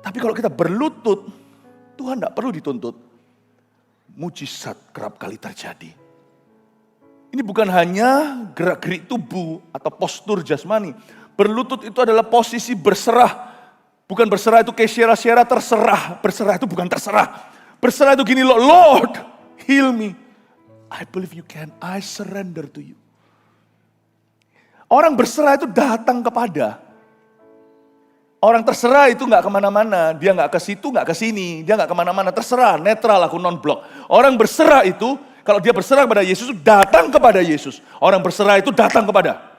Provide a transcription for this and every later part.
Tapi kalau kita berlutut, Tuhan tidak perlu dituntut. Mujizat kerap kali terjadi. Ini bukan hanya gerak-gerik tubuh atau postur jasmani. Berlutut itu adalah posisi berserah. Bukan berserah itu kayak syera-syera terserah. Berserah itu bukan terserah. Berserah itu gini loh, Lord, heal me. I believe you can, I surrender to you. Orang berserah itu datang kepada. Orang terserah itu nggak kemana-mana, dia nggak ke situ, nggak ke sini, dia nggak kemana-mana, terserah, netral, aku non-blok. Orang berserah itu, kalau dia berserah kepada Yesus, datang kepada Yesus. Orang berserah itu datang kepada.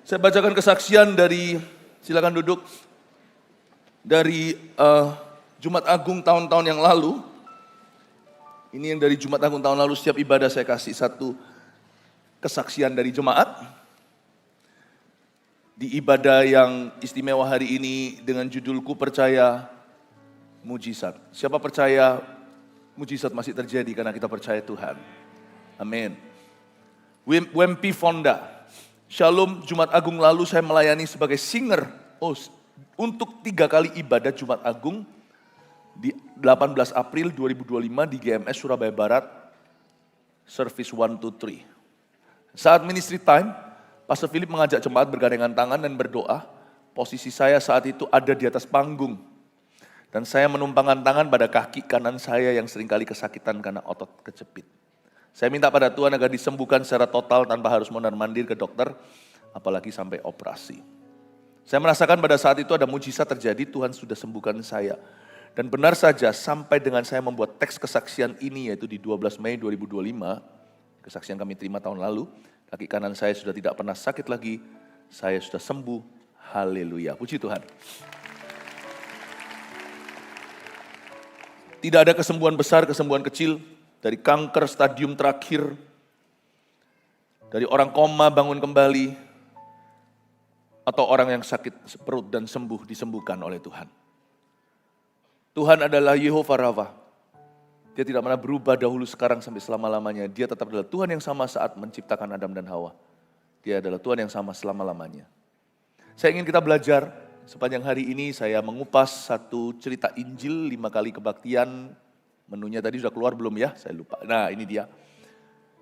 Saya bacakan kesaksian dari, silakan duduk, dari Jumat Agung tahun-tahun yang lalu. Ini yang dari Jumat Agung tahun lalu, setiap ibadah saya kasih satu kesaksian dari jemaat. Di ibadah yang istimewa hari ini dengan judulku Percaya Mujizat. Siapa percaya mujizat masih terjadi karena kita percaya Tuhan. Amin. Wempi Fonda. Shalom, Jumat Agung lalu saya melayani sebagai singer. Untuk 3 kali ibadah Jumat Agung di 18 April 2025 di GMS Surabaya Barat, service 1, 2, 3. Saat ministry time, Pastor Philip mengajak jemaat bergandengan tangan dan berdoa. Posisi saya saat itu ada di atas panggung. Dan saya menumpangkan tangan pada kaki kanan saya yang seringkali kesakitan karena otot kejepit. Saya minta pada Tuhan agar disembuhkan secara total tanpa harus mondar-mandir ke dokter, apalagi sampai operasi. Saya merasakan pada saat itu ada mujizat terjadi, Tuhan sudah sembuhkan saya. Dan benar saja sampai dengan saya membuat teks kesaksian ini, yaitu di 12 Mei 2025, kesaksian kami terima tahun lalu, kaki kanan saya sudah tidak pernah sakit lagi, saya sudah sembuh, haleluya, puji Tuhan. Tidak ada kesembuhan besar, kesembuhan kecil, dari kanker stadium terakhir, dari orang koma bangun kembali, atau orang yang sakit perut dan sembuh disembuhkan oleh Tuhan. Tuhan adalah Yehovah Rafa. Dia tidak pernah berubah dahulu, sekarang, sampai selama-lamanya. Dia tetap adalah Tuhan yang sama saat menciptakan Adam dan Hawa. Dia adalah Tuhan yang sama selama-lamanya. Saya ingin kita belajar sepanjang hari ini. Saya mengupas satu cerita Injil, 5 kali kebaktian. Menunya tadi sudah keluar belum ya? Saya lupa. Nah, ini dia.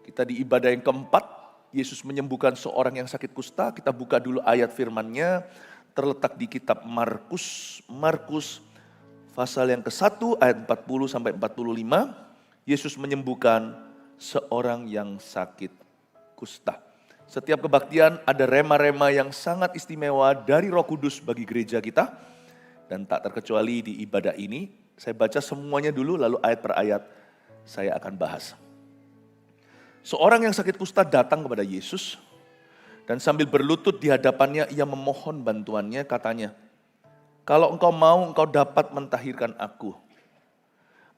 Kita di ibadah yang keempat, Yesus menyembuhkan seorang yang sakit kusta. Kita buka dulu ayat firman-Nya, terletak di kitab Markus. Markus pasal yang ke-1 ayat 40 sampai 45. Yesus menyembuhkan seorang yang sakit kusta. Setiap kebaktian ada rema-rema yang sangat istimewa dari Roh Kudus bagi gereja kita. Dan tak terkecuali di ibadah ini. Saya baca semuanya dulu, lalu ayat per ayat saya akan bahas. Seorang yang sakit kusta datang kepada Yesus, dan sambil berlutut di hadapannya, ia memohon bantuannya, katanya, "Kalau engkau mau, engkau dapat mentahirkan aku."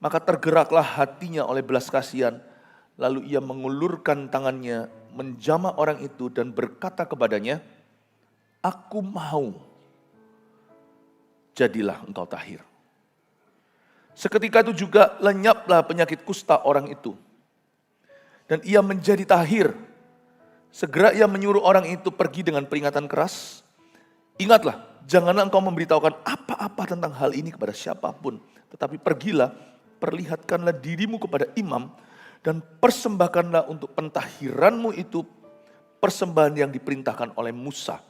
Maka tergeraklah hatinya oleh belas kasihan, lalu ia mengulurkan tangannya, menjamah orang itu dan berkata kepadanya, "Aku mau, jadilah engkau tahir." Seketika itu juga lenyaplah penyakit kusta orang itu. Dan ia menjadi tahir. Segera ia menyuruh orang itu pergi dengan peringatan keras. "Ingatlah, janganlah engkau memberitahukan apa-apa tentang hal ini kepada siapapun. Tetapi pergilah, perlihatkanlah dirimu kepada imam, dan persembahkanlah untuk pentahiranmu itu persembahan yang diperintahkan oleh Musa,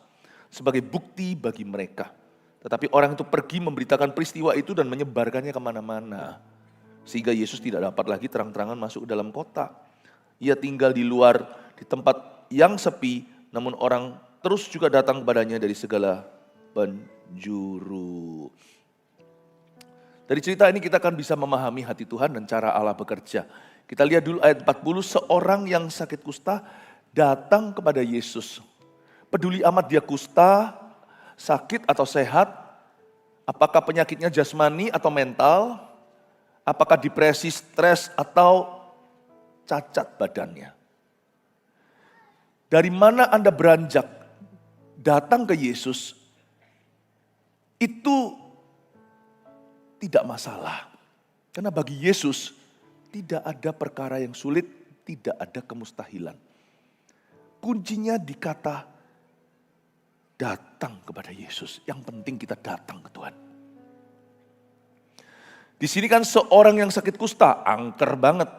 sebagai bukti bagi mereka." Tetapi orang itu pergi memberitakan peristiwa itu dan menyebarkannya kemana-mana. Sehingga Yesus tidak dapat lagi terang-terangan masuk ke dalam kota. Ia tinggal di luar, di tempat yang sepi, namun orang terus juga datang kepadanya dari segala penjuru. Dari cerita ini kita akan bisa memahami hati Tuhan dan cara Allah bekerja. Kita lihat dulu ayat 40, seorang yang sakit kusta datang kepada Yesus. Peduli amat dia kusta, sakit atau sehat, apakah penyakitnya jasmani atau mental, apakah depresi, stres, atau cacat badannya. Dari mana Anda beranjak datang ke Yesus, itu tidak masalah. Karena bagi Yesus tidak ada perkara yang sulit, tidak ada kemustahilan. Kuncinya di kata datang kepada Yesus. Yang penting kita datang ke Tuhan. Di sini kan seorang yang sakit kusta, angker banget.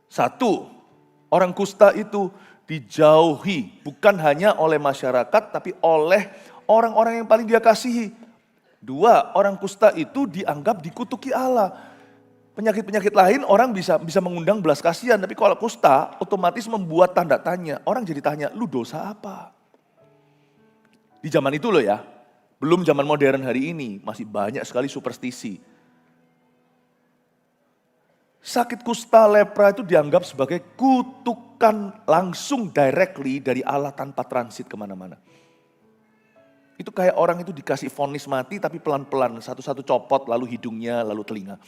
Satu, orang kusta itu dijauhi, bukan hanya oleh masyarakat, tapi oleh orang-orang yang paling dia kasihi. Dua, orang kusta itu dianggap dikutuki Allah. Penyakit-penyakit lain orang bisa mengundang belas kasihan, tapi kalau kusta otomatis membuat tanda tanya. Orang jadi tanya, lu dosa apa? Di zaman itu loh ya, belum zaman modern hari ini, masih banyak sekali superstisi. Sakit kusta lepra itu dianggap sebagai kutukan langsung directly dari Allah tanpa transit kemana-mana. Itu kayak orang itu dikasih vonis mati tapi pelan-pelan, satu-satu copot lalu hidungnya lalu telinga.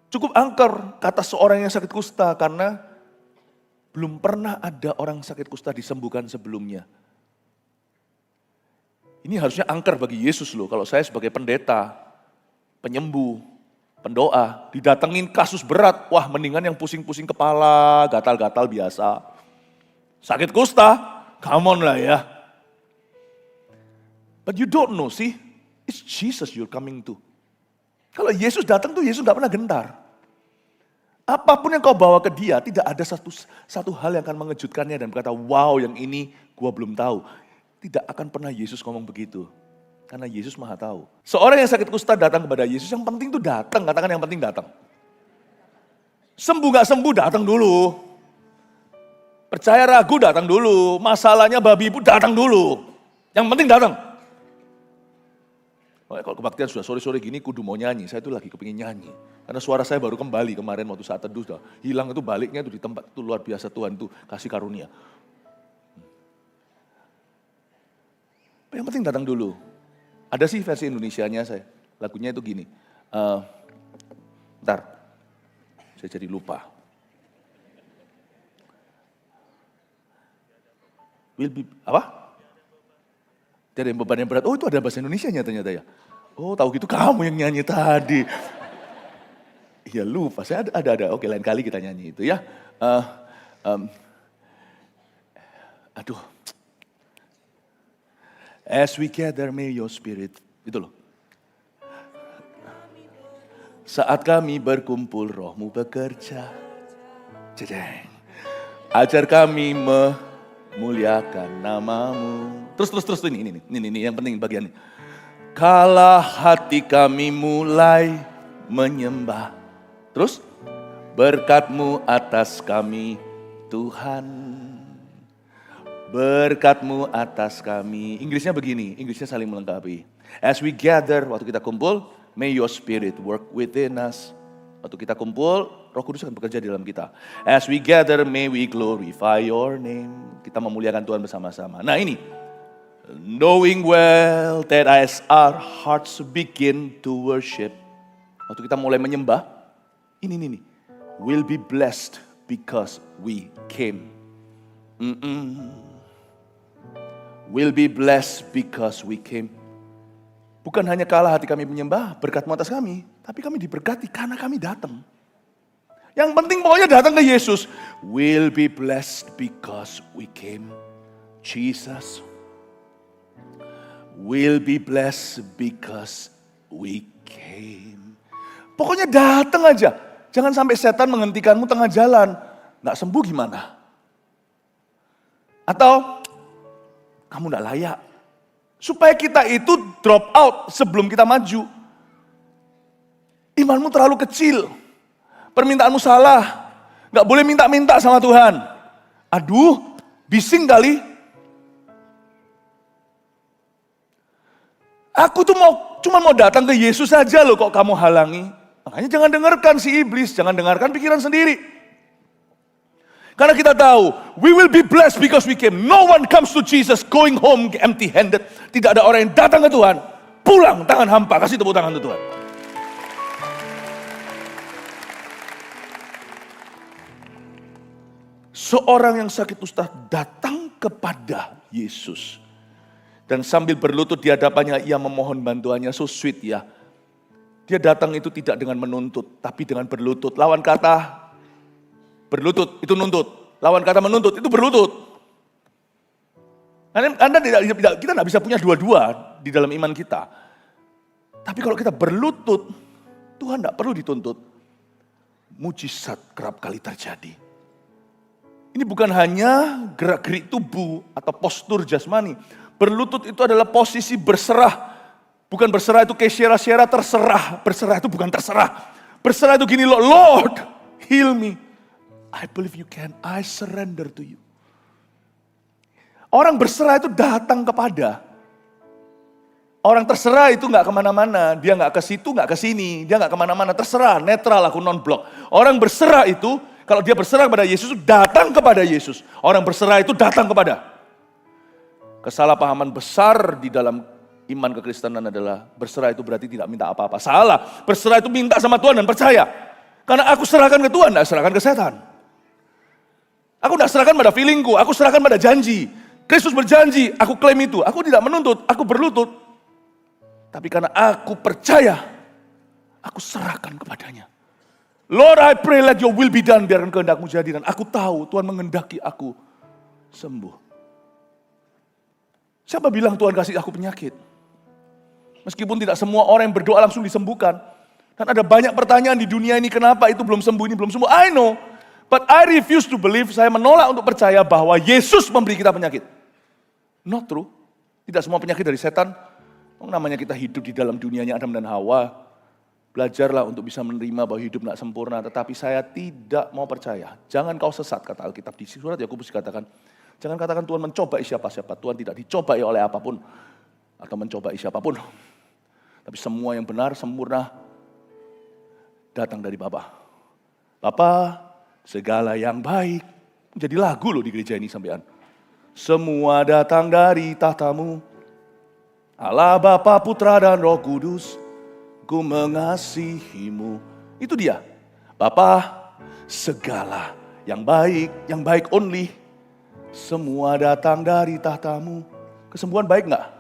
Cukup angker kata seorang yang sakit kusta karena belum pernah ada orang sakit kusta disembuhkan sebelumnya. Ini harusnya angker bagi Yesus loh, kalau saya sebagai pendeta, penyembuh, pendoa, didatengin kasus berat, wah mendingan yang pusing-pusing kepala, gatal-gatal biasa. Sakit kusta, come on lah ya. But you don't know sih, it's Jesus you're coming to. Kalau Yesus datang tuh Yesus gak pernah gentar. Apapun yang kau bawa ke dia, tidak ada satu hal yang akan mengejutkannya dan berkata, wow yang ini gua belum tahu. Tidak akan pernah Yesus ngomong begitu. Karena Yesus maha tahu. Seorang yang sakit kusta datang kepada Yesus, yang penting tuh datang. Katakan yang penting datang. Sembuh gak sembuh datang dulu. Percaya ragu datang dulu. Masalahnya babi ibu datang dulu. Yang penting datang. Kalau kebaktian sudah sore-sore gini kudu mau nyanyi. Saya tuh lagi kepingin nyanyi. Karena suara saya baru kembali kemarin waktu saat teduh. Sudah hilang itu baliknya itu di tempat itu luar biasa Tuhan tuh kasih karunia. Yang penting datang dulu. Ada sih versi Indonesianya saya. Lagunya itu gini. Bentar. Saya jadi lupa. Apa? Tidak ada beban yang berat. Oh itu ada bahasa Indonesianya ternyata ya. Oh tahu gitu kamu yang nyanyi tadi. Iya lupa. Saya ada. Oke lain kali kita nyanyi itu ya. Aduh. As we gather may your spirit. Itu loh. Saat kami berkumpul rohmu bekerja. Jedeng. Ajar kami memuliakan namamu. Terus ini yang penting bagian ini. Kala hati kami mulai menyembah. Terus berkat-Mu atas kami Tuhan. Berkat-Mu atas kami. Inggrisnya begini, Inggrisnya saling melengkapi. As we gather, waktu kita kumpul, may your spirit work within us. Waktu kita kumpul, Roh Kudus akan bekerja di dalam kita. As we gather, may we glorify your name. Kita memuliakan Tuhan bersama-sama. Nah ini, knowing well that as our hearts begin to worship. Waktu kita mulai menyembah, ini. We'll be blessed because we came. We'll be blessed because we came. Bukan hanya kalah hati kami menyembah, berkat-Mu atas kami. Tapi kami diberkati karena kami datang. Yang penting pokoknya datang ke Yesus. We'll be blessed because we came. Jesus. We'll be blessed because we came. Pokoknya datang aja. Jangan sampai setan menghentikanmu tengah jalan. Nggak sembuh gimana? Atau kamu nggak layak. Supaya kita itu drop out sebelum kita maju. Imanmu terlalu kecil. Permintaanmu salah. Nggak boleh minta-minta sama Tuhan. Aduh, bising kali. Aku tuh cuma mau datang ke Yesus saja loh kok kamu halangi. Makanya jangan dengarkan si iblis, jangan dengarkan pikiran sendiri. Karena kita tahu, we will be blessed because we came. No one comes to Jesus going home empty-handed. Tidak ada orang yang datang ke Tuhan, pulang tangan hampa. Kasih tepuk tangan untuk Tuhan. Seorang yang sakit kusta datang kepada Yesus. Dan sambil berlutut di hadapannya, ia memohon bantuannya. So sweet ya. Dia datang itu tidak dengan menuntut, tapi dengan berlutut. Lawan kata berlutut, itu nuntut. Lawan kata menuntut, itu berlutut. Kita tidak bisa punya dua-dua di dalam iman kita. Tapi kalau kita berlutut, Tuhan tidak perlu dituntut. Mujizat kerap kali terjadi. Ini bukan hanya gerak-gerik tubuh atau postur jasmani. Berlutut itu adalah posisi berserah. Bukan berserah itu kayak syera-syera terserah. Berserah itu bukan terserah. Berserah itu gini loh, Lord, heal me. I believe you can, I surrender to you. Orang berserah itu datang kepada. Orang terserah itu gak kemana-mana. Dia gak ke situ, gak ke sini. Dia gak kemana-mana, terserah, netral, aku non-blok. Orang berserah itu, kalau dia berserah kepada Yesus, datang kepada Yesus. Orang berserah itu datang kepada. Kesalahpahaman besar di dalam iman kekristenan adalah berserah itu berarti tidak minta apa-apa. Salah, berserah itu minta sama Tuhan dan percaya. Karena aku serahkan ke Tuhan, tidak serahkan ke setan. Aku tidak serahkan pada feelingku, aku serahkan pada janji. Kristus berjanji, aku klaim itu. Aku tidak menuntut, aku berlutut. Tapi karena aku percaya, aku serahkan kepadanya. Lord, I pray let your will be done, biarkan kehendakmu jadi. Dan aku tahu Tuhan menghendaki aku sembuh. Siapa bilang Tuhan kasih aku penyakit? Meskipun tidak semua orang yang berdoa langsung disembuhkan. Dan ada banyak pertanyaan di dunia ini, kenapa itu belum sembuh, ini belum sembuh. I know, but I refuse to believe, saya menolak untuk percaya bahwa Yesus memberi kita penyakit. Not true. Tidak semua penyakit dari setan. Namanya kita hidup di dalam dunianya Adam dan Hawa. Belajarlah untuk bisa menerima bahwa hidup tidak sempurna. Tetapi saya tidak mau percaya. Jangan kau sesat, kata Alkitab di surat Yakobus dikatakan. Jangan katakan Tuhan mencobai siapa-siapa. Tuhan tidak dicobai oleh apapun. Atau mencobai siapapun. Tapi semua yang benar, sempurna, datang dari Bapa. Bapa, segala yang baik. Jadi lagu loh di gereja ini sampean. Semua datang dari tahtamu. Allah Bapa, Putra dan Roh Kudus, ku mengasihimu. Itu dia. Bapa, segala yang baik only. Semua datang dari tahtamu. Kesembuhan baik enggak?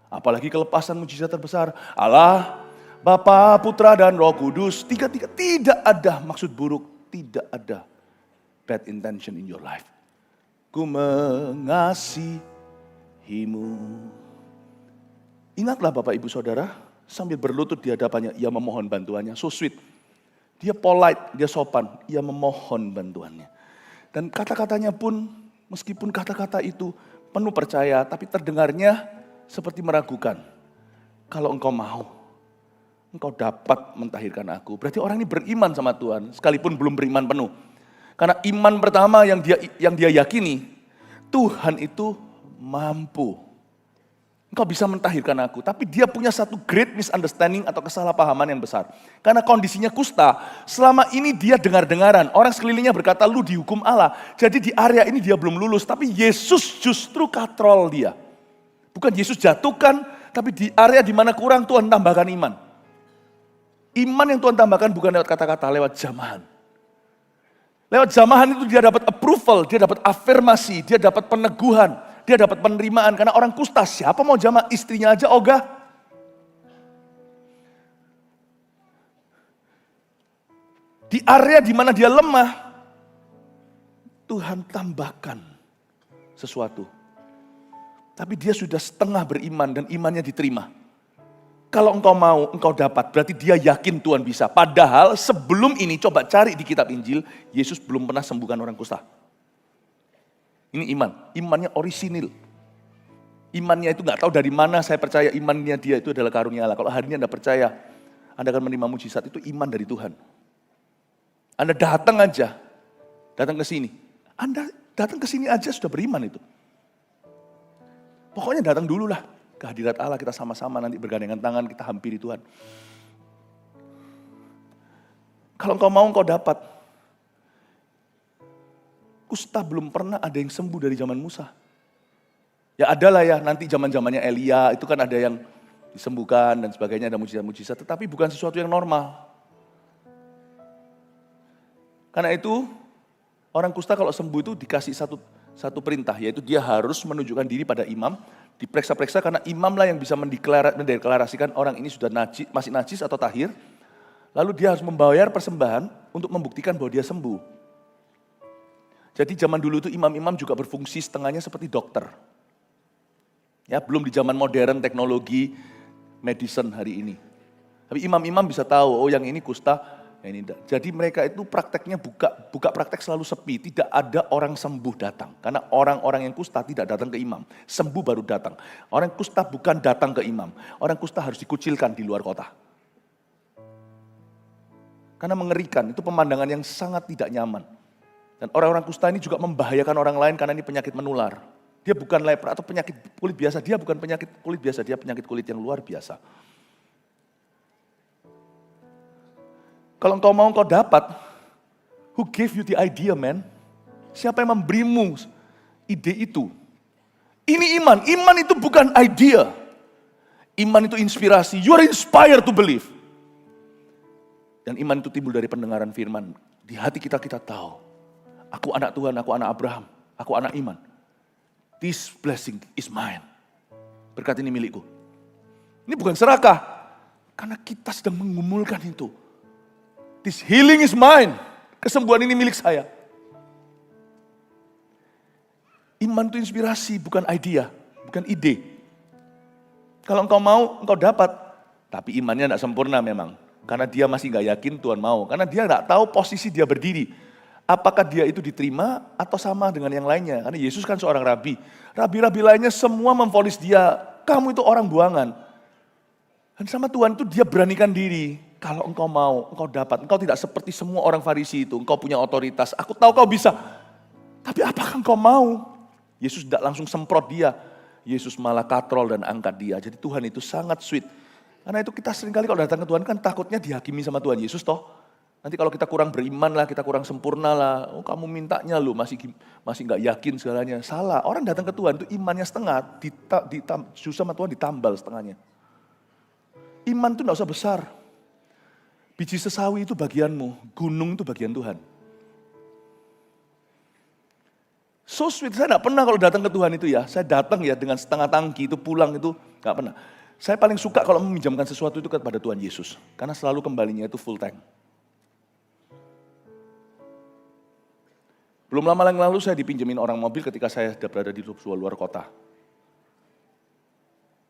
Apalagi kelepasan mujizat terbesar. Allah, Bapa, Putra dan Roh Kudus, tiga-tiga, tidak ada maksud buruk, tidak ada bad intention in your life. Ku mengasihimu. Ingatlah Bapak Ibu Saudara, sambil berlutut di hadapannya, ia memohon bantuannya. So sweet. Dia polite, dia sopan, ia memohon bantuannya. Dan kata-katanya pun, meskipun kata-kata itu penuh percaya, tapi terdengarnya seperti meragukan. Kalau engkau mau, engkau dapat mentahirkan aku. Berarti orang ini beriman sama Tuhan, sekalipun belum beriman penuh. Karena iman pertama yang dia yakini, Tuhan itu mampu. Engkau bisa mentahirkan aku. Tapi dia punya satu great misunderstanding atau kesalahpahaman yang besar. Karena kondisinya kusta, selama ini dia dengar-dengaran. Orang sekelilingnya berkata, lu dihukum Allah. Jadi di area ini dia belum lulus. Tapi Yesus justru katrol dia. Bukan Yesus jatuhkan, tapi di area di mana kurang Tuhan tambahkan iman. Iman yang Tuhan tambahkan bukan lewat kata-kata, lewat jamahan. Lewat jamahan itu dia dapat approval, dia dapat afirmasi, dia dapat peneguhan, dia dapat penerimaan. Karena orang kusta, siapa mau jamaah, istrinya aja ogah. Di area di mana dia lemah, Tuhan tambahkan sesuatu. Tapi dia sudah setengah beriman dan imannya diterima. Kalau engkau mau, engkau dapat. Berarti dia yakin Tuhan bisa. Padahal sebelum ini, coba cari di kitab Injil, Yesus belum pernah sembuhkan orang kusta. Ini iman. Imannya orisinil. Imannya itu gak tahu dari mana, saya percaya imannya dia itu adalah karunia Allah. Kalau hari ini Anda percaya, Anda akan menerima mujizat, itu iman dari Tuhan. Anda datang aja, datang ke sini. Anda datang ke sini aja sudah beriman itu. Pokoknya datang dulu lah ke hadirat Allah, kita sama-sama nanti bergandengan tangan, kita hampiri Tuhan. Kalau engkau mau, engkau dapat. Kusta belum pernah ada yang sembuh dari zaman Musa. Ya adalah ya, nanti zaman-zamannya Elia, itu kan ada yang disembuhkan dan sebagainya, ada mujizat-mujizat, tetapi bukan sesuatu yang normal. Karena itu, Orang kusta kalau sembuh itu dikasih satu perintah, yaitu dia harus menunjukkan diri pada imam, diperiksa-periksa karena imam lah yang bisa mendeklarasikan orang ini sudah masih najis atau tahir. Lalu dia harus membayar persembahan untuk membuktikan bahwa dia sembuh. Jadi zaman dulu itu imam-imam juga berfungsi setengahnya seperti dokter. Ya, belum di zaman modern teknologi medicine hari ini. Tapi imam-imam bisa tahu, oh yang ini kusta, yang ini tidak. Jadi mereka itu prakteknya buka praktek selalu sepi, tidak ada orang sembuh datang. Karena orang-orang yang kusta tidak datang ke imam, sembuh baru datang. Orang kusta bukan datang ke imam, orang kusta harus dikucilkan di luar kota. Karena mengerikan, itu pemandangan yang sangat tidak nyaman. Dan orang-orang kusta ini juga membahayakan orang lain karena ini penyakit menular. Dia bukan lepra atau penyakit kulit biasa, dia bukan penyakit kulit biasa, dia penyakit kulit yang luar biasa. Kalau engkau mau engkau dapat, who gave you the idea, man? Siapa yang memberimu ide itu? Ini iman, iman itu bukan idea. Iman itu inspirasi, you are inspired to believe. Dan iman itu timbul dari pendengaran firman. Di hati kita tahu, aku anak Tuhan, aku anak Abraham, aku anak iman. This blessing is mine. Berkat ini milikku. Ini bukan serakah, karena kita sedang mengumulkan itu. This healing is mine. Kesembuhan ini milik saya. Iman itu inspirasi, bukan idea, bukan ide. Kalau engkau mau, engkau dapat. Tapi imannya tidak sempurna memang. Karena dia masih gak yakin Tuhan mau. Karena dia gak tahu posisi dia berdiri. Apakah dia itu diterima atau sama dengan yang lainnya. Karena Yesus kan seorang rabi. Rabi-rabi lainnya semua memvonis dia, kamu itu orang buangan. Dan sama Tuhan itu dia beranikan diri. Kalau engkau mau, engkau dapat. Engkau tidak seperti semua orang Farisi itu. Engkau punya otoritas. Aku tahu kau bisa. Tapi apakah engkau mau? Yesus tidak langsung semprot dia. Yesus malah katrol dan angkat dia. Jadi Tuhan itu sangat sweet. Karena itu kita seringkali kalau datang ke Tuhan kan takutnya dihakimi sama Tuhan Yesus toh. Nanti kalau kita kurang beriman lah, kita kurang sempurna lah. Oh kamu mintanya lu masih gak yakin segalanya. Salah, orang datang ke Tuhan itu imannya setengah. Susah sama Tuhan ditambal setengahnya. Iman itu gak usah besar. Biji sesawi itu bagianmu, gunung itu bagian Tuhan. So sweet, saya gak pernah kalau datang ke Tuhan itu ya. Saya datang ya dengan setengah tangki itu pulang itu gak pernah. Saya paling suka kalau meminjamkan sesuatu itu kepada Tuhan Yesus. Karena selalu kembalinya itu full tank. Belum lama yang lalu saya dipinjemin orang mobil ketika saya sudah berada di sebuah luar kota.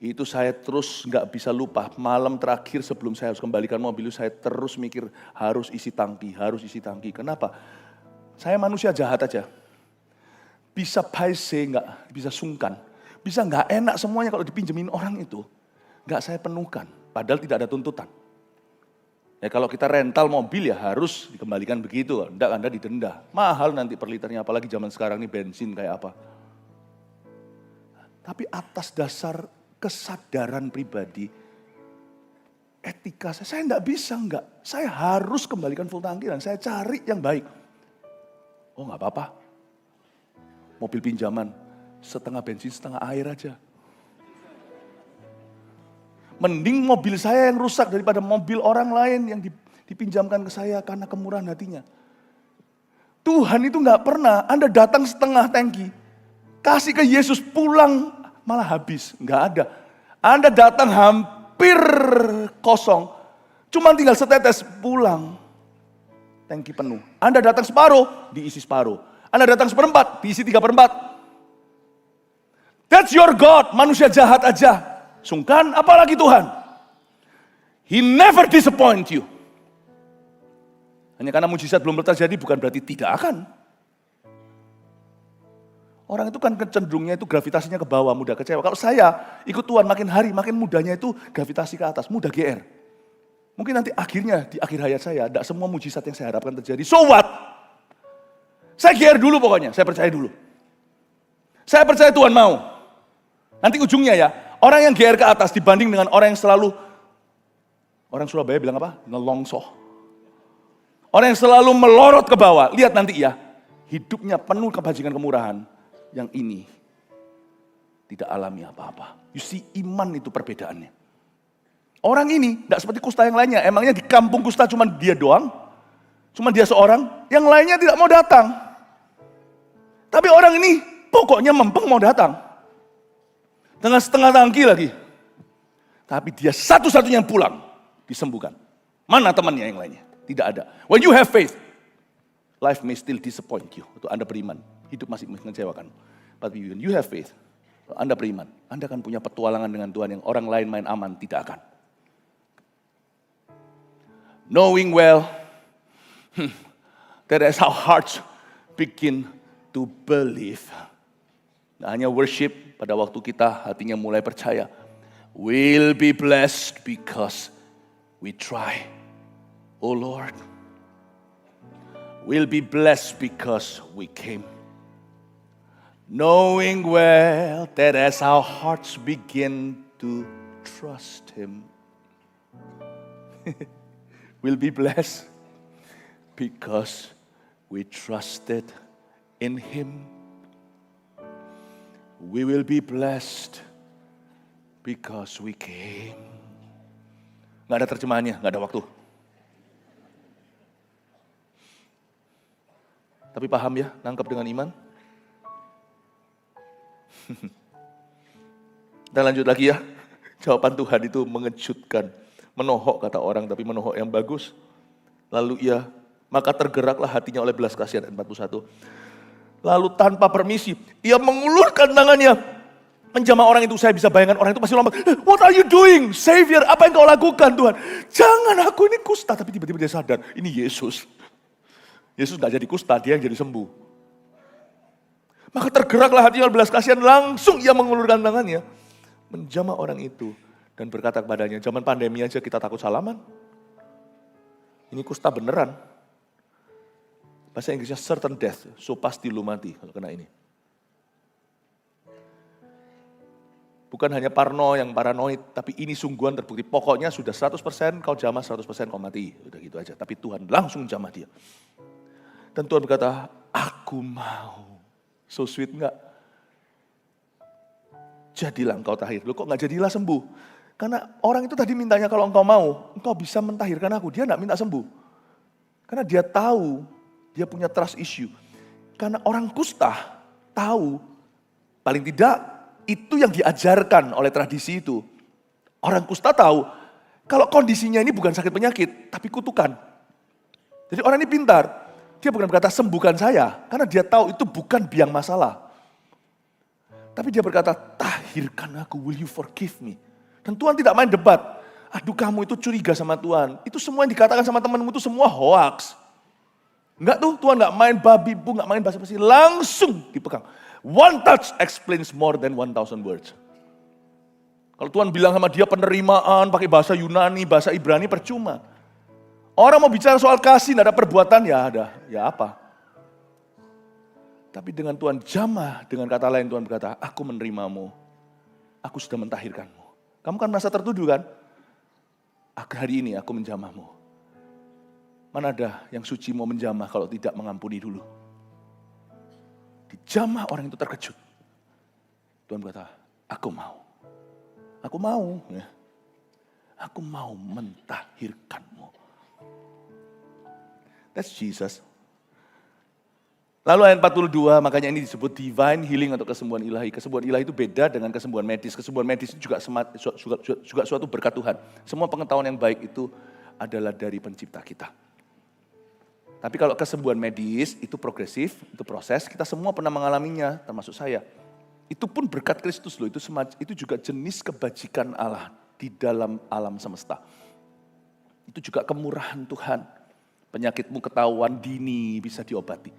Itu saya terus nggak bisa lupa. Malam terakhir sebelum saya harus kembalikan mobil itu saya terus mikir harus isi tangki, harus isi tangki. Kenapa? Saya manusia jahat aja. Bisa paise, nggak bisa sungkan. Bisa nggak enak semuanya kalau dipinjemin orang itu. Nggak saya penuhkan, padahal tidak ada tuntutan. Ya kalau kita rental mobil ya harus dikembalikan begitu, enggak Anda didenda. Mahal nanti per liternya, apalagi zaman sekarang ini bensin kayak apa. Tapi atas dasar kesadaran pribadi, etika saya enggak bisa, saya harus kembalikan full tangki dan saya cari yang baik. Oh nggak apa-apa, mobil pinjaman, setengah bensin setengah air aja. Mending mobil saya yang rusak daripada mobil orang lain yang dipinjamkan ke saya karena kemurahan hatinya. Tuhan itu gak pernah, Anda datang setengah tangki, kasih ke Yesus pulang malah habis, gak ada. Anda datang hampir kosong, cuma tinggal setetes pulang, tangki penuh. Anda datang separuh, diisi separuh. Anda datang seperempat, diisi 3/4. That's your God, manusia jahat aja. Sungkan, apalagi Tuhan. He never disappoint you. Hanya karena mujizat belum terjadi bukan berarti tidak akan. Orang itu kan cenderungnya itu gravitasinya ke bawah, mudah kecewa. Kalau saya ikut Tuhan makin hari, makin mudahnya itu gravitasi ke atas, mudah GR. Mungkin nanti akhirnya, di akhir hayat saya, tidak semua mujizat yang saya harapkan terjadi. So what? Saya GR dulu pokoknya, saya percaya dulu. Saya percaya Tuhan mau. Nanti ujungnya ya, orang yang GR ke atas dibanding dengan orang yang selalu, orang Surabaya bilang apa? Nelongsoh. Orang yang selalu melorot ke bawah. Lihat nanti ya, hidupnya penuh kebajikan kemurahan. Yang ini tidak alami apa-apa. You see, iman itu perbedaannya. Orang ini tidak seperti kusta yang lainnya. Emangnya di kampung kusta cuma dia doang? Cuma dia seorang? Yang lainnya tidak mau datang. Tapi orang ini pokoknya mempeng mau datang. Dengan setengah tangki lagi. Tapi dia satu-satunya yang pulang, disembuhkan. Mana temannya yang lainnya? Tidak ada. When you have faith, life may still disappoint you. Untuk Anda beriman, hidup masih mengecewakan. But when you have faith, Anda beriman, Anda akan punya petualangan dengan Tuhan yang orang lain main aman, tidak akan. Knowing well, that is how hearts begin to believe. Nah, hanya worship pada waktu kita hatinya mulai percaya. We'll be blessed because we try. Oh Lord, we'll be blessed because we came. Knowing well that as our hearts begin to trust Him, we'll be blessed because we trusted in Him. We will be blessed because we came. Nggak ada terjemahannya, nggak ada waktu. Tapi paham ya, nangkep dengan iman? Dan lanjut lagi ya, jawaban Tuhan itu mengejutkan. Menohok kata orang, tapi menohok yang bagus. Lalu maka tergeraklah hatinya oleh belas kasihan, ayat 41. Lalu tanpa permisi, ia mengulurkan tangannya, menjamah orang itu. Saya bisa bayangkan orang itu pasti lompat. What are you doing, Savior? Apa yang kau lakukan, Tuhan? Jangan, aku ini kusta. Tapi tiba-tiba dia sadar, ini Yesus. Yesus gak jadi kusta, dia yang jadi sembuh. Maka tergeraklah hatinya oleh belas kasihan, langsung ia mengulurkan tangannya, menjamah orang itu. Dan berkata kepadanya, zaman pandemi aja kita takut salaman. Ini kusta beneran. Bahasa Inggrisnya certain death, so pasti lu mati kalau kena ini. Bukan hanya Parno yang paranoid, tapi ini sungguhan terbukti. Pokoknya sudah 100% kau jamah, 100% kau mati. Udah gitu aja, tapi Tuhan langsung jamah dia. Dan Tuhan berkata, aku mau. So sweet enggak? Jadilah engkau tahir. Loh kok enggak jadilah sembuh? Karena orang itu tadi mintanya kalau engkau mau, engkau bisa mentahirkan aku. Dia enggak minta sembuh. Karena dia tahu, dia punya trust issue. Karena orang kusta tahu, paling tidak itu yang diajarkan oleh tradisi itu. Orang kusta tahu, kalau kondisinya ini bukan sakit penyakit, tapi kutukan. Jadi orang ini pintar. Dia bukan berkata, sembuhkan saya. Karena dia tahu itu bukan biang masalah. Tapi dia berkata, tahirkan aku, will you forgive me? Dan Tuhan tidak main debat. Aduh kamu itu curiga sama Tuhan. Itu semua yang dikatakan sama temanmu itu semua hoax. Enggak tuh, Tuhan enggak main babi bu, enggak main basa-basi. Langsung dipegang. One touch explains more than 1,000 words. Kalau Tuhan bilang sama dia penerimaan, pakai bahasa Yunani, bahasa Ibrani, percuma. Orang mau bicara soal kasih, tidak ada perbuatan, ya ada. Ya apa? Tapi dengan Tuhan jamah, dengan kata lain Tuhan berkata, aku menerimamu. Aku sudah mentahirkanmu. Kamu kan merasa tertuduh kan? Hari ini aku menjamahmu. Mana ada yang suci mau menjamah kalau tidak mengampuni dulu? Dijamah orang itu terkejut. Tuhan berkata, aku mau. Aku mau. Ya. Aku mau mentahirkanmu. That's Jesus. Lalu ayat 42, makanya ini disebut divine healing atau kesembuhan ilahi. Kesembuhan ilahi itu beda dengan kesembuhan medis. Kesembuhan medis itu juga suatu berkat Tuhan. Semua pengetahuan yang baik itu adalah dari pencipta kita. Tapi kalau kesembuhan medis itu progresif, itu proses, kita semua pernah mengalaminya, termasuk saya. Itu pun berkat Kristus loh, itu juga jenis kebajikan Allah di dalam alam semesta. Itu juga kemurahan Tuhan. Penyakitmu ketahuan dini bisa diobati.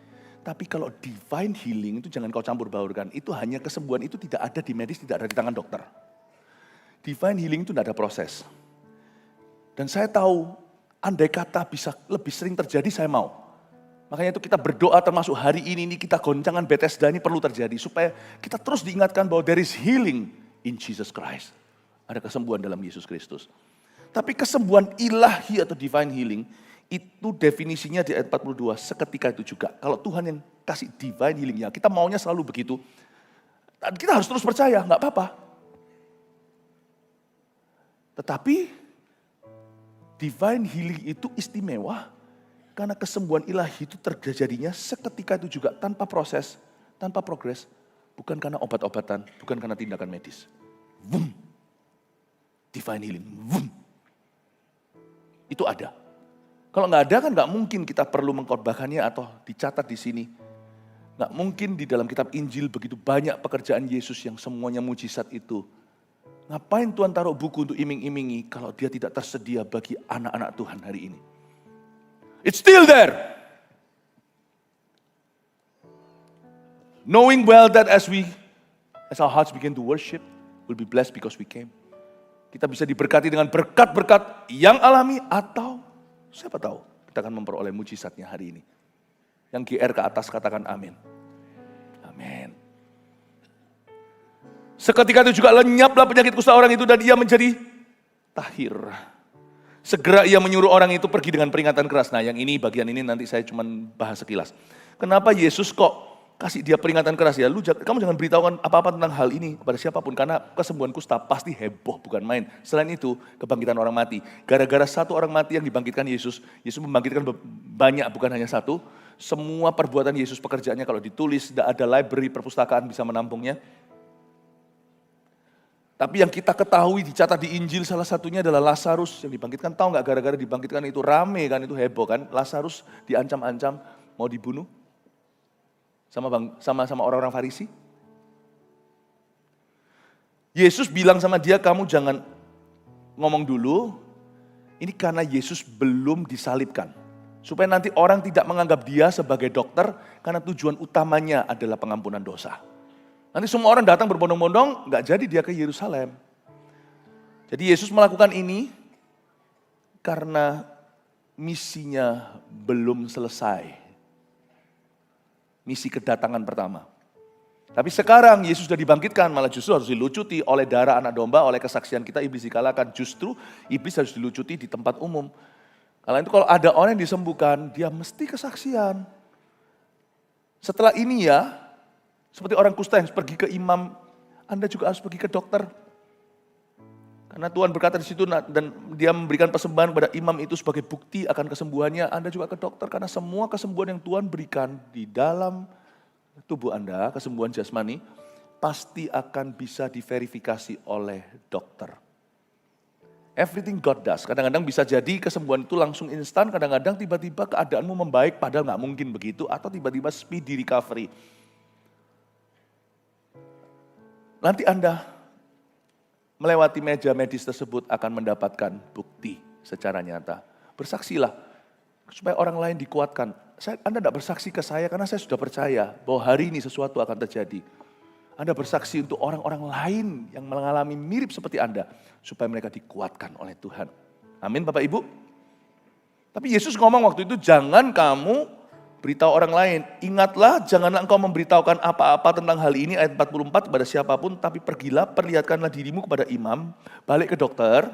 Tapi kalau divine healing itu jangan kau campur baurkan. Itu hanya kesembuhan itu tidak ada di medis, tidak ada di tangan dokter. Divine healing itu tidak ada proses. Dan saya tahu, andai kata bisa lebih sering terjadi, saya mau. Makanya itu kita berdoa termasuk hari ini kita goncangan Bethesda ini perlu terjadi. Supaya kita terus diingatkan bahwa there is healing in Jesus Christ. Ada kesembuhan dalam Yesus Kristus. Tapi kesembuhan ilahi atau divine healing, itu definisinya di ayat 42, seketika itu juga. Kalau Tuhan yang kasih divine healingnya, kita maunya selalu begitu. Kita harus terus percaya, gak apa-apa. Tetapi divine healing itu istimewa, karena kesembuhan ilahi itu terjadinya seketika itu juga, tanpa proses, tanpa progres, bukan karena obat-obatan, bukan karena tindakan medis. Boom. Divine healing. Boom. Itu ada. Kalau nggak ada kan nggak mungkin kita perlu mengkhotbahkannya atau dicatat di sini. Nggak mungkin di dalam kitab Injil begitu banyak pekerjaan Yesus yang semuanya mujizat itu. Ngapain Tuhan taruh buku untuk iming-imingi kalau dia tidak tersedia bagi anak-anak Tuhan hari ini? It's still there. Knowing well that as our hearts begin to worship, we'll be blessed because we came. Kita bisa diberkati dengan berkat-berkat yang alami atau siapa tahu kita akan memperoleh mujizatnya hari ini. Yang GR ke atas katakan amin. Amin. Seketika itu juga lenyaplah penyakit kusta orang itu dan ia menjadi tahir. Segera ia menyuruh orang itu pergi dengan peringatan keras. Nah yang ini bagian ini nanti saya cuma bahas sekilas. Kenapa Yesus kok kasih dia peringatan keras ya, kamu jangan beritahukan apa-apa tentang hal ini kepada siapapun, karena kesembuhan kusta pasti heboh, bukan main. Selain itu, kebangkitan orang mati. Gara-gara satu orang mati yang dibangkitkan Yesus membangkitkan banyak, bukan hanya satu. Semua perbuatan Yesus, pekerjaannya kalau ditulis, tidak ada library, perpustakaan bisa menampungnya. Tapi yang kita ketahui, dicatat di Injil, salah satunya adalah Lazarus yang dibangkitkan. Tahu nggak gara-gara dibangkitkan itu rame kan, itu heboh kan. Lazarus diancam-ancam mau dibunuh. Sama orang-orang Farisi. Yesus bilang sama dia, kamu jangan ngomong dulu, ini karena Yesus belum disalibkan. Supaya nanti orang tidak menganggap dia sebagai dokter, karena tujuan utamanya adalah pengampunan dosa. Nanti semua orang datang berbondong-bondong, gak jadi dia ke Yerusalem. Jadi Yesus melakukan ini, karena misinya belum selesai. Misi kedatangan pertama. Tapi sekarang Yesus sudah dibangkitkan, malah justru harus dilucuti oleh darah anak domba, oleh kesaksian kita iblis dikalahkan. Justru iblis harus dilucuti di tempat umum. Karena itu kalau ada orang yang disembuhkan, dia mesti kesaksian. Setelah ini ya, seperti orang kusta yang pergi ke imam, Anda juga harus pergi ke dokter. Karena Tuhan berkata di situ dan dia memberikan persembahan kepada imam itu sebagai bukti akan kesembuhannya. Anda juga ke dokter karena semua kesembuhan yang Tuhan berikan di dalam tubuh Anda, kesembuhan jasmani, pasti akan bisa diverifikasi oleh dokter. Everything God does. Kadang-kadang bisa jadi kesembuhan itu langsung instan, kadang-kadang tiba-tiba keadaanmu membaik padahal nggak mungkin begitu, atau tiba-tiba speedy recovery. Nanti Anda melewati meja medis tersebut akan mendapatkan bukti secara nyata. Bersaksilah supaya orang lain dikuatkan. Anda tidak bersaksi ke saya karena saya sudah percaya bahwa hari ini sesuatu akan terjadi. Anda bersaksi untuk orang-orang lain yang mengalami mirip seperti Anda supaya mereka dikuatkan oleh Tuhan. Amin Bapak Ibu. Tapi Yesus ngomong waktu itu, jangan kamu beritahu orang lain. Ingatlah, janganlah engkau memberitahukan apa-apa tentang hal ini, ayat 44, kepada siapapun, tapi pergilah, perlihatkanlah dirimu kepada imam, balik ke dokter,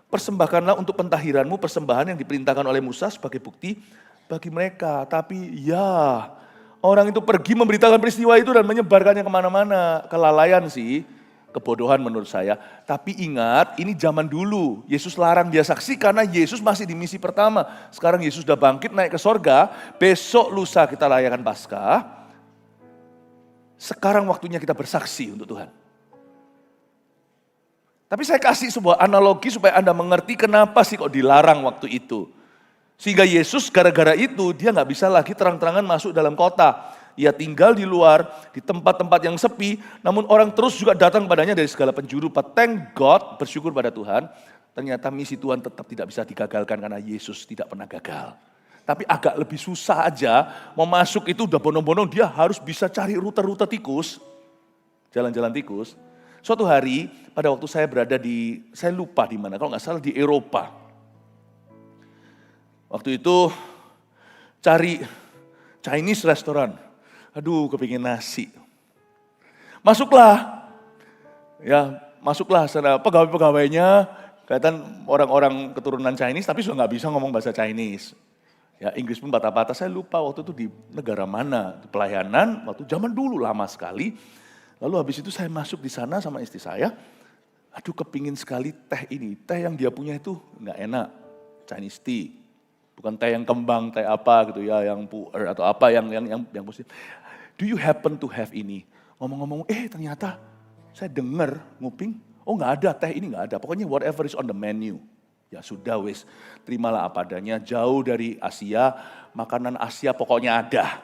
persembahkanlah untuk pentahiranmu persembahan yang diperintahkan oleh Musa sebagai bukti bagi mereka. Tapi ya, orang itu pergi memberitakan peristiwa itu dan menyebarkannya kemana-mana. Kelalaian sih, kebodohan menurut saya. Tapi ingat, ini zaman dulu. Yesus larang dia saksi karena Yesus masih di misi pertama. Sekarang Yesus sudah bangkit naik ke sorga. Besok lusa kita rayakan Paskah. Sekarang waktunya kita bersaksi untuk Tuhan. Tapi saya kasih sebuah analogi supaya Anda mengerti kenapa sih kok dilarang waktu itu. Sehingga Yesus gara-gara itu dia gak bisa lagi terang-terangan masuk dalam kota. Ia tinggal di luar, di tempat-tempat yang sepi, namun orang terus juga datang padanya dari segala penjuru. But thank God, bersyukur pada Tuhan, ternyata misi Tuhan tetap tidak bisa digagalkan karena Yesus tidak pernah gagal. Tapi agak lebih susah aja, mau masuk itu udah bonong-bonong, dia harus bisa cari rute-rute tikus, jalan-jalan tikus. Suatu hari, pada waktu saya berada saya lupa di mana, kalau nggak salah di Eropa. Waktu itu cari Chinese restaurant. Aduh, kepingin nasi. Masuklah sana pegawai-pegawainya, kelihatan orang-orang keturunan Chinese, tapi sudah nggak bisa ngomong bahasa Chinese. Ya, Inggris pun patah-patah, saya lupa waktu itu di negara mana, di pelayanan, waktu zaman dulu lama sekali. Lalu habis itu saya masuk di sana sama istri saya, aduh kepingin sekali teh ini, teh yang dia punya itu nggak enak, Chinese tea. Bukan teh yang kembang, teh apa gitu ya, yang puer atau apa yang positif. Do you happen to have ini? Ngomong-ngomong, ternyata saya dengar nguping, oh nggak ada, teh ini nggak ada. Pokoknya whatever is on the menu. Ya sudah wis, terimalah apa adanya, jauh dari Asia, makanan Asia pokoknya ada.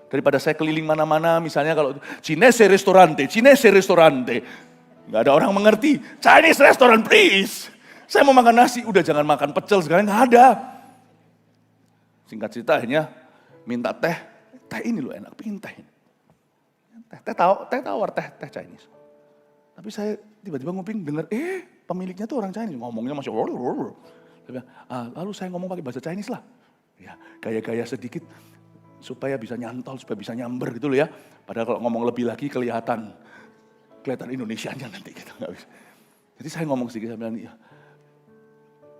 Daripada saya keliling mana-mana, misalnya kalau Chinese restaurante, nggak ada orang mengerti, Chinese restaurant please. Saya mau makan nasi, udah jangan makan pecel, sekarang nggak ada. Singkat cerita akhirnya minta teh ini loh enak, pingin teh ini. Teh tawar, teh Chinese. Tapi saya tiba-tiba nguping dengar, pemiliknya tuh orang Chinese, ngomongnya masih lalu saya ngomong pakai bahasa Chinese lah. Ya, gaya-gaya sedikit supaya bisa nyantol, supaya bisa nyamber gitu loh ya. Padahal kalau ngomong lebih lagi kelihatan Indonesianya nanti gitu, nggak bisa. Jadi saya ngomong sedikit, saya bilang, ya,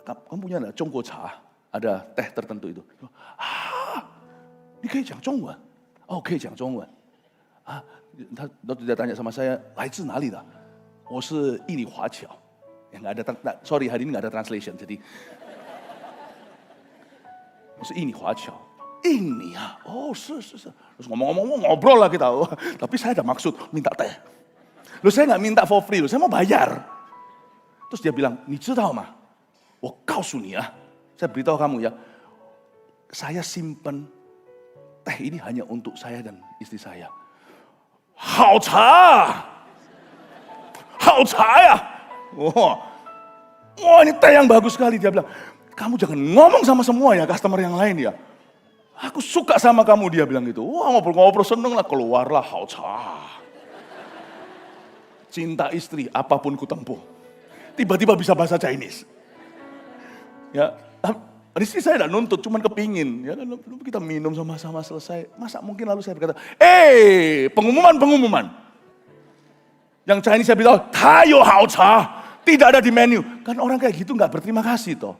kamu punya nggak Chongguo cha? Ada teh tertentu itu. Ini kayak Jiang Zhongwen. Oh, kayak Jiang Zhongwen. Dia tanya sama saya, 来自哪里的? 我是印尼华侨. Ya nggak ada, sorry hari ini nggak ada translation. Jadi, 我是印尼华侨. Ini ya, oh terus ngobrol lah kita. Tapi saya ada maksud minta teh. Loh saya nggak minta for free, saya mau bayar. Terus dia bilang, 你知道吗? 我告诉你啊, saya beritahu kamu ya, saya simpen teh ini hanya untuk saya dan istri saya. 好茶ya. Wah ini teh yang bagus sekali. Dia bilang, kamu jangan ngomong sama semua ya customer yang lain ya. Aku suka sama kamu, dia bilang gitu. Wah ngobrol-ngobrol seneng lah, keluarlah 好茶. Cinta istri apapun kutempuh. Tiba-tiba bisa bahasa Chinese. Ya, istri saya tidak nuntut, cuman kepingin. Ya kan, lalu kita minum sama-sama selesai. Masa mungkin lalu saya berkata, pengumuman. Yang Chinese saya bilang, 他有好茶, tidak ada di menu. Kan orang kayak gitu nggak berterima kasih toh.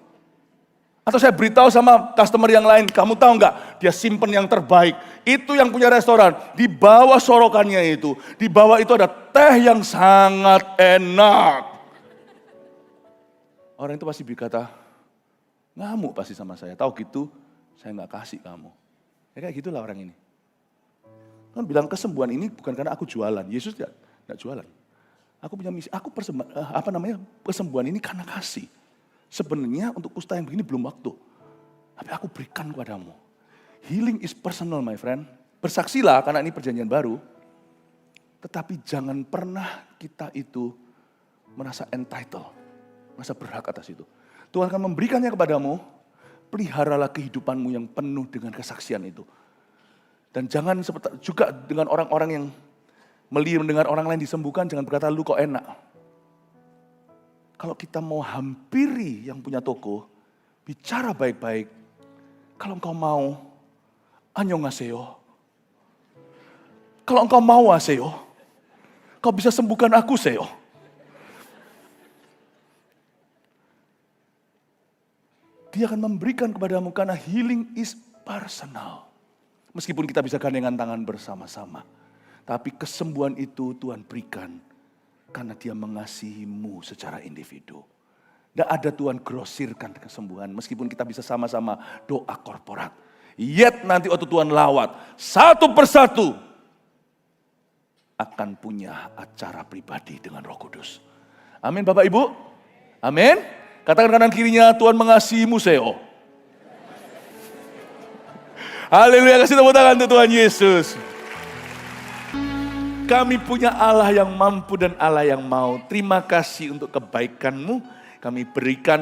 Atau saya beritahu sama customer yang lain, kamu tahu nggak? Dia simpen yang terbaik. Itu yang punya restoran. Di bawah sorokannya itu, di bawah itu ada teh yang sangat enak. Orang itu pasti berkata, ngamuk pasti sama saya. Tahu gitu, saya nggak kasih kamu. Ya kayak gitulah orang ini. Kan bilang kesembuhan ini bukan karena aku jualan. Yesus tidak jualan. Aku punya misi. Aku kesembuhan ini karena kasih. Sebenarnya untuk kusta yang begini belum waktu. Tapi aku berikan kepadamu. Healing is personal my friend. Bersaksilah karena ini perjanjian baru. Tetapi jangan pernah kita itu merasa entitled. Merasa berhak atas itu. Tuhan akan memberikannya kepadamu. Peliharalah kehidupanmu yang penuh dengan kesaksian itu. Dan jangan juga dengan orang-orang yang mendengar orang lain disembuhkan. Jangan berkata lu kok enak. Kalau kita mau hampiri yang punya toko, bicara baik-baik. Kalau engkau mau, annyeonghaseyo. Kalau engkau mau haseyo, kau bisa sembuhkan aku seyo. Dia akan memberikan kepadamu karena healing is personal. Meskipun kita bisa gandengan tangan bersama-sama. Tapi kesembuhan itu Tuhan berikan. Karena dia mengasihimu secara individu. Tidak ada Tuhan grosirkan kesembuhan. Meskipun kita bisa sama-sama doa korporat. Yet nanti waktu Tuhan lawat. Satu persatu. Akan punya acara pribadi dengan Roh Kudus. Amin Bapak Ibu. Amin. Katakan kanan kirinya, Tuhan mengasihimu seo. Haleluya, kasih tepuk tangan untuk Tuhan Yesus. Kami punya Allah yang mampu dan Allah yang mau. Terima kasih untuk kebaikan-Mu. Kami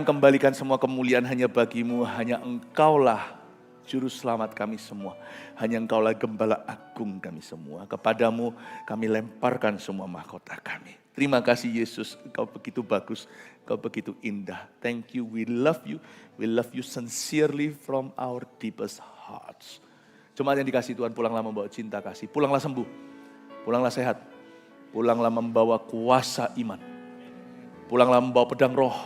kembalikan semua kemuliaan hanya bagi-Mu. Hanya Engkaulah Juru Selamat kami semua. Hanya Engkaulah Gembala Agung kami semua. Kepadamu kami lemparkan semua mahkota kami. Terima kasih Yesus, Engkau begitu bagus, Engkau begitu indah. Thank you, we love you. We love you sincerely from our deepest hearts. Jemaat yang dikasih Tuhan, pulanglah membawa cinta kasih. Pulanglah sembuh, pulanglah sehat. Pulanglah membawa kuasa iman. Pulanglah membawa pedang roh.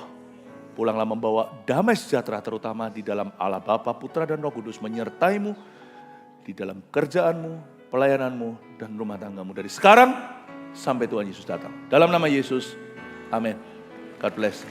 Pulanglah membawa damai sejahtera terutama di dalam Allah Bapa, Putra dan Roh Kudus menyertaimu di dalam kerjaanmu, pelayananmu dan rumah tanggamu dari sekarang sampai Tuhan Yesus datang. Dalam nama Yesus, amin. God bless.